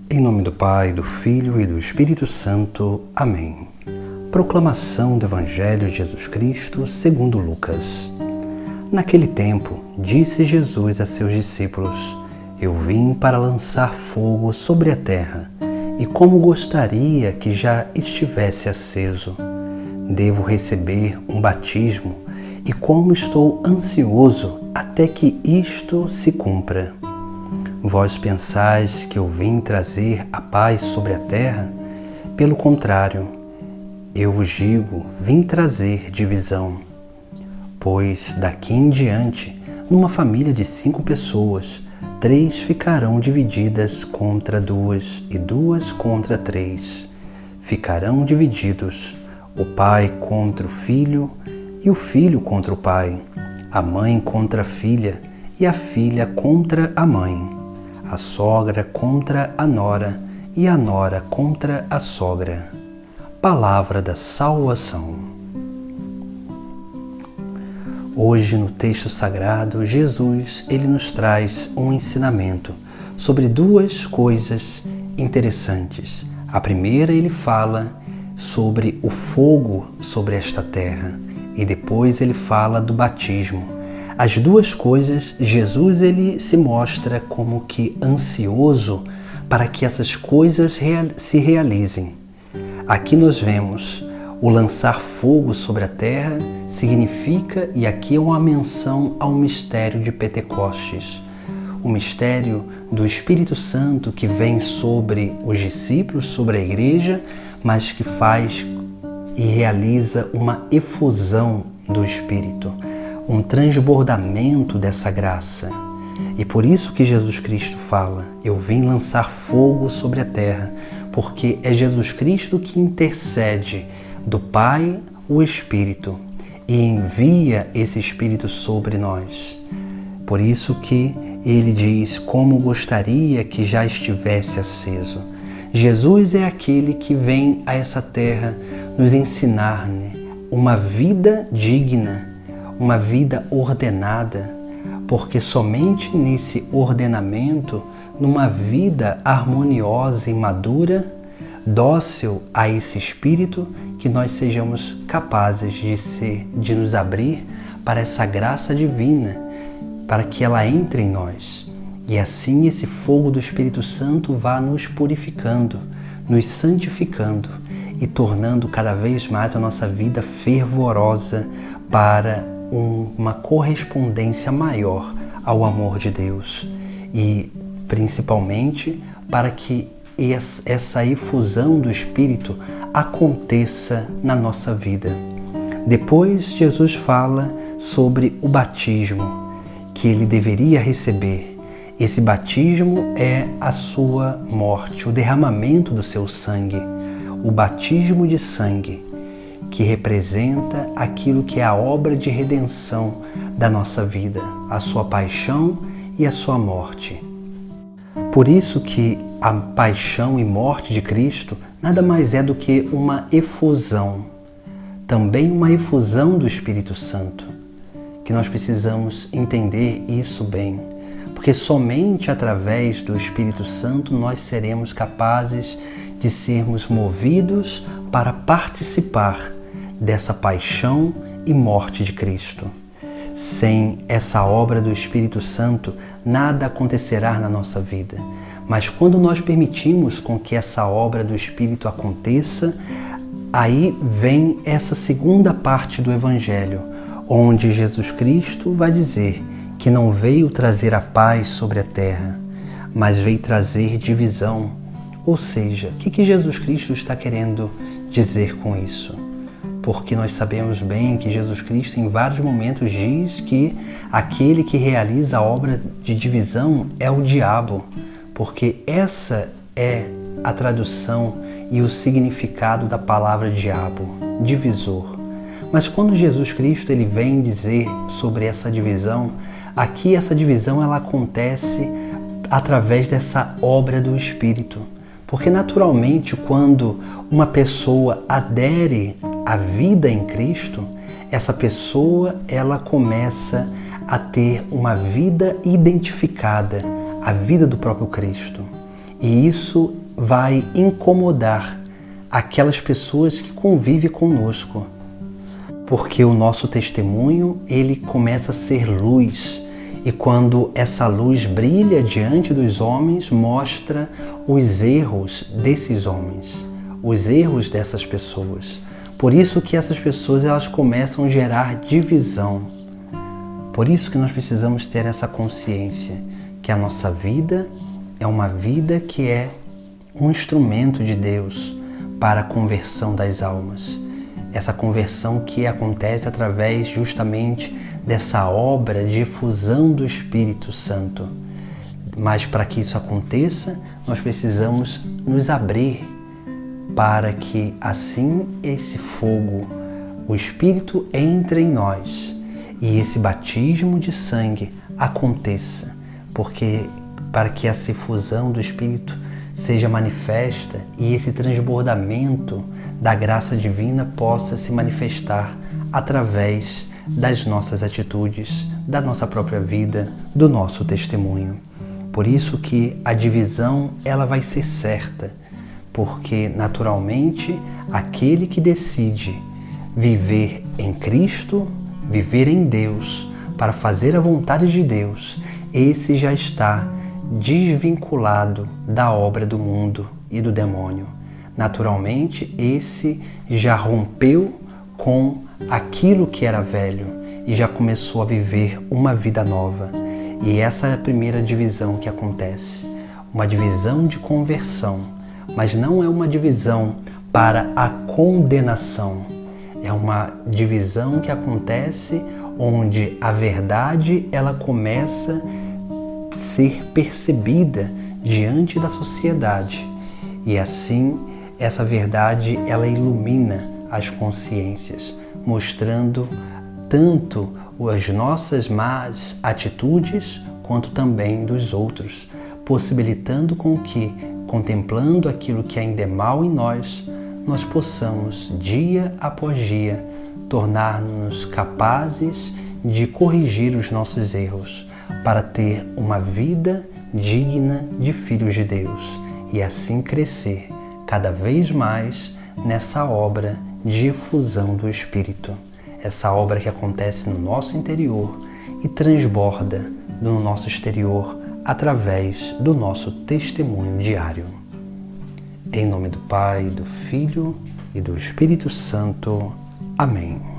Em nome do Pai, do Filho e do Espírito Santo. Amém. Proclamação do Evangelho de Jesus Cristo segundo Lucas. Naquele tempo, disse Jesus a seus discípulos: Eu vim para lançar fogo sobre a terra, e como gostaria que já estivesse aceso. Devo receber um batismo, e como estou ansioso até que isto se cumpra. Vós pensais que eu vim trazer a paz sobre a terra? Pelo contrário, eu vos digo, vim trazer divisão. Pois daqui em diante, numa família de 5 pessoas, 3 ficarão divididas contra 2 e 2 contra 3. Ficarão divididos, o pai contra o filho e o filho contra o pai, a mãe contra a filha e a filha contra a mãe, a sogra contra a nora e a nora contra a sogra. Palavra da salvação. Hoje, no texto sagrado, Jesus ele nos traz um ensinamento sobre 2 coisas interessantes. A primeira, ele fala sobre o fogo sobre esta terra e depois ele fala do batismo. As 2 coisas, Jesus ele se mostra como que ansioso para que essas coisas se realizem. Aqui nós vemos o lançar fogo sobre a terra significa, e aqui é uma menção ao mistério de Pentecostes, o mistério do Espírito Santo que vem sobre os discípulos, sobre a igreja, mas que faz e realiza uma efusão do Espírito, um transbordamento dessa graça. E por isso que Jesus Cristo fala: eu vim lançar fogo sobre a terra, porque é Jesus Cristo que intercede do Pai o Espírito e envia esse Espírito sobre nós. Por isso que ele diz: como gostaria que já estivesse aceso. Jesus é aquele que vem a essa terra nos ensinar, uma vida digna, uma vida ordenada, porque somente nesse ordenamento, numa vida harmoniosa e madura, dócil a esse Espírito, que nós sejamos capazes de nos abrir para essa graça divina, para que ela entre em nós. E assim esse fogo do Espírito Santo vá nos purificando, nos santificando e tornando cada vez mais a nossa vida fervorosa para uma correspondência maior ao amor de Deus e principalmente para que essa efusão do Espírito aconteça na nossa vida. Depois Jesus fala sobre o batismo que ele deveria receber. Esse batismo é a sua morte, o derramamento do seu sangue, o batismo de sangue, que representa aquilo que é a obra de redenção da nossa vida, a sua paixão e a sua morte. Por isso que a paixão e morte de Cristo nada mais é do que uma efusão, também uma efusão do Espírito Santo, que nós precisamos entender isso bem, porque somente através do Espírito Santo nós seremos capazes de sermos movidos para participar dessa paixão e morte de Cristo. Sem essa obra do Espírito Santo, nada acontecerá na nossa vida. Mas quando nós permitimos com que essa obra do Espírito aconteça, aí vem essa segunda parte do Evangelho, onde Jesus Cristo vai dizer que não veio trazer a paz sobre a terra, mas veio trazer divisão. Ou seja, o que Jesus Cristo está querendo dizer com isso? Porque nós sabemos bem que Jesus Cristo em vários momentos diz que aquele que realiza a obra de divisão é o diabo, porque essa é a tradução e o significado da palavra diabo, divisor. Mas quando Jesus Cristo ele vem dizer sobre essa divisão, aqui essa divisão ela acontece através dessa obra do Espírito. Porque naturalmente quando uma pessoa adere à vida em Cristo, essa pessoa ela começa a ter uma vida identificada, a vida do próprio Cristo. E isso vai incomodar aquelas pessoas que convivem conosco, porque o nosso testemunho, ele começa a ser luz, e quando essa luz brilha diante dos homens, mostra os erros desses homens, os erros dessas pessoas. Por isso que essas pessoas, elas começam a gerar divisão. Por isso que nós precisamos ter essa consciência que a nossa vida é uma vida que é um instrumento de Deus para a conversão das almas. Essa conversão que acontece através justamente dessa obra de efusão do Espírito Santo. Mas para que isso aconteça, nós precisamos nos abrir para que assim esse fogo, o Espírito, entre em nós e esse batismo de sangue aconteça, porque para que essa efusão do Espírito seja manifesta e esse transbordamento da graça divina possa se manifestar através das nossas atitudes, da nossa própria vida, do nosso testemunho. Por isso que a divisão, ela vai ser certa, porque naturalmente aquele que decide viver em Cristo, viver em Deus, para fazer a vontade de Deus, esse já está desvinculado da obra do mundo e do demônio. Naturalmente, esse já rompeu com aquilo que era velho e já começou a viver uma vida nova. E essa é a primeira divisão que acontece, uma divisão de conversão, mas não é uma divisão para a condenação, é uma divisão que acontece onde a verdade, ela começa a ser percebida diante da sociedade, e assim essa verdade, ela ilumina as consciências, mostrando tanto as nossas más atitudes quanto também dos outros, possibilitando com que, contemplando aquilo que ainda é mal em nós, nós possamos, dia após dia, tornar-nos capazes de corrigir os nossos erros, para ter uma vida digna de filhos de Deus e assim crescer cada vez mais nessa obra de efusão do Espírito, essa obra que acontece no nosso interior e transborda no nosso exterior através do nosso testemunho diário. Em nome do Pai, do Filho e do Espírito Santo. Amém.